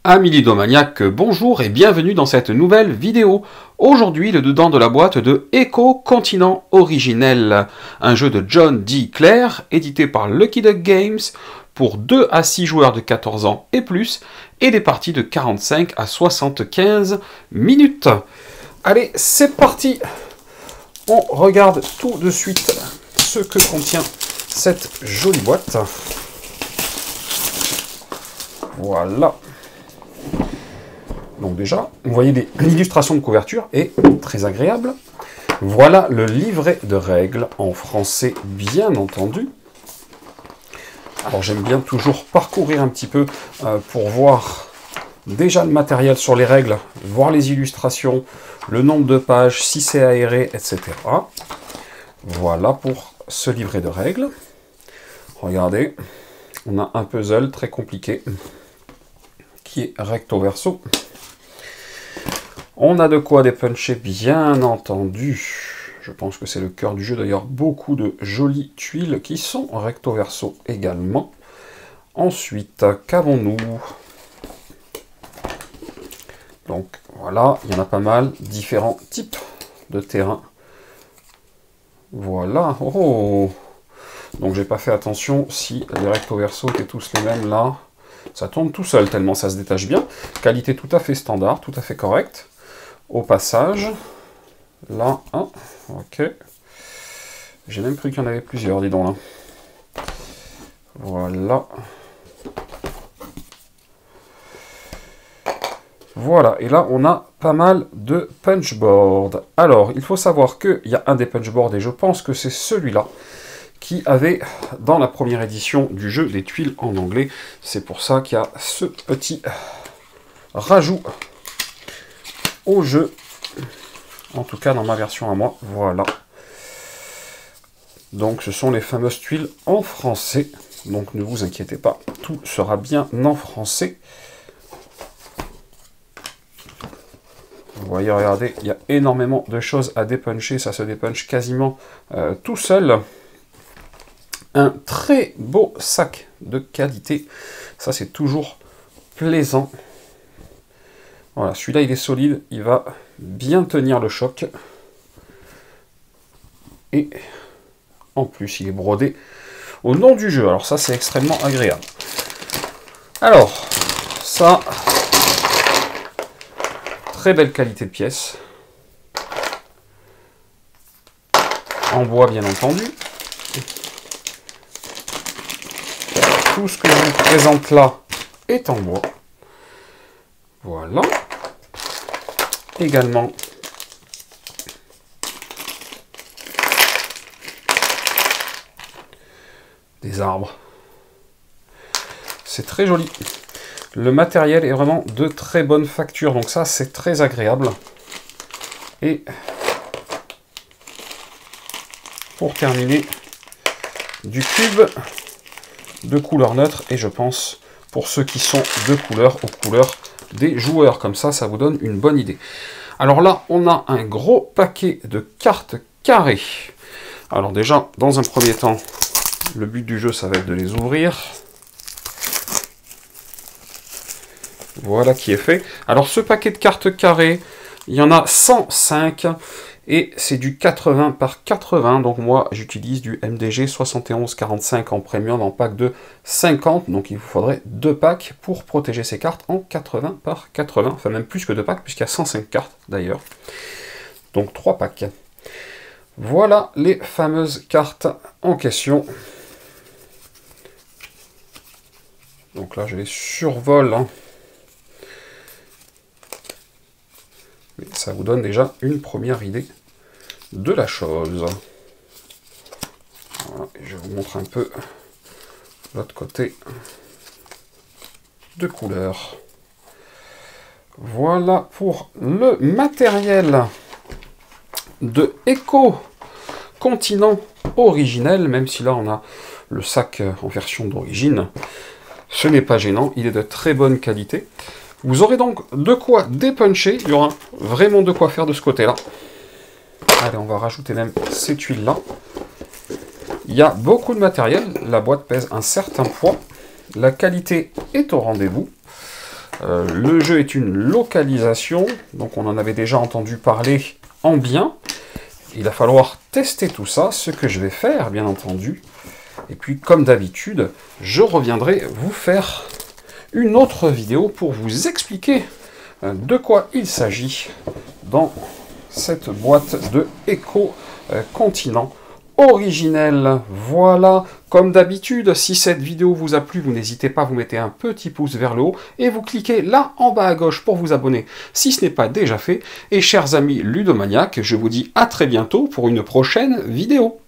Amis ludomaniaques, bonjour et bienvenue dans cette nouvelle vidéo. Aujourd'hui, le dedans de la boîte de Echo Continent Originel, un jeu de John D. Clair, édité par Lucky Duck Games, pour 2 à 6 joueurs de 14 ans et plus, et des parties de 45 à 75 minutes. Allez, c'est parti. On regarde tout de suite ce que contient cette jolie boîte. Voilà. Donc déjà, vous voyez l'illustration de couverture est très agréable. Voilà le livret de règles en français, bien entendu. Alors j'aime bien toujours parcourir un petit peu pour voir déjà le matériel sur les règles, voir les illustrations, le nombre de pages, si c'est aéré, etc. Voilà pour ce livret de règles. Regardez, on a un puzzle très compliqué qui est recto verso. On a de quoi dépuncher, bien entendu. Je pense que c'est le cœur du jeu. D'ailleurs, beaucoup de jolies tuiles qui sont recto verso également. Ensuite, qu'avons-nous? Donc, voilà, il y en a pas mal. Différents types de terrains. Voilà. Oh! Donc, j'ai pas fait attention si les recto verso étaient tous les mêmes là. Ça tourne tout seul, tellement ça se détache bien. Qualité tout à fait standard, tout à fait correcte. Au passage, là, hein, ok. J'ai même cru qu'il y en avait plusieurs, dis donc là. Voilà. Voilà, et là, on a pas mal de punchboards. Alors, il faut savoir qu'il y a un des punchboards, et je pense que c'est celui-là, qui avait, dans la première édition du jeu, des tuiles en anglais. C'est pour ça qu'il y a ce petit rajout au jeu, en tout cas dans ma version à moi, voilà. Donc ce sont les fameuses tuiles en français, donc ne vous inquiétez pas, tout sera bien en français. Vous voyez, regardez, il y a énormément de choses à dépuncher, ça se dépunche quasiment tout seul. Un très beau sac de qualité, ça c'est toujours plaisant. Voilà, celui-là il est solide, il va bien tenir le choc. Et en plus il est brodé au nom du jeu, alors ça c'est extrêmement agréable. Alors, ça, très belle qualité de pièce. En bois bien entendu. Tout ce que je vous présente là est en bois. Voilà. Également des arbres. C'est très joli. Le matériel est vraiment de très bonne facture, donc ça c'est très agréable. Et pour terminer, du cube de couleur neutre, et je pense pour ceux qui sont de couleur aux couleurs des joueurs, comme ça, ça vous donne une bonne idée. Alors là, on a un gros paquet de cartes carrées. Alors déjà, dans un premier temps, le but du jeu, ça va être de les ouvrir. Voilà qui est fait. Alors ce paquet de cartes carrées, il y en a 105, et c'est du 80 par 80, donc moi j'utilise du MDG 7145 en premium en pack de 50, donc il vous faudrait 2 packs pour protéger ces cartes en 80 par 80, enfin même plus que 2 packs, puisqu'il y a 105 cartes d'ailleurs, donc 3 packs. Voilà les fameuses cartes en question. Donc là je les survole, hein. Mais ça vous donne déjà une première idée de la chose. Voilà, et je vous montre un peu l'autre côté de couleur. Voilà pour le matériel de Echo Continent Originel, même si là on a le sac en version d'origine. Ce n'est pas gênant, il est de très bonne qualité. Vous aurez donc de quoi dépuncher, il y aura vraiment de quoi faire de ce côté-là. Allez, on va rajouter même ces tuiles-là. Il y a beaucoup de matériel, la boîte pèse un certain poids, la qualité est au rendez-vous. Le jeu est une localisation, donc on en avait déjà entendu parler en bien. Il va falloir tester tout ça, ce que je vais faire, bien entendu. Et puis, comme d'habitude, je reviendrai vous faire une autre vidéo pour vous expliquer de quoi il s'agit dans cette boîte de Eco Continent originelle. Voilà, comme d'habitude, si cette vidéo vous a plu, vous n'hésitez pas, vous mettez un petit pouce vers le haut et vous cliquez là en bas à gauche pour vous abonner si ce n'est pas déjà fait. Et chers amis ludomaniaques, je vous dis à très bientôt pour une prochaine vidéo.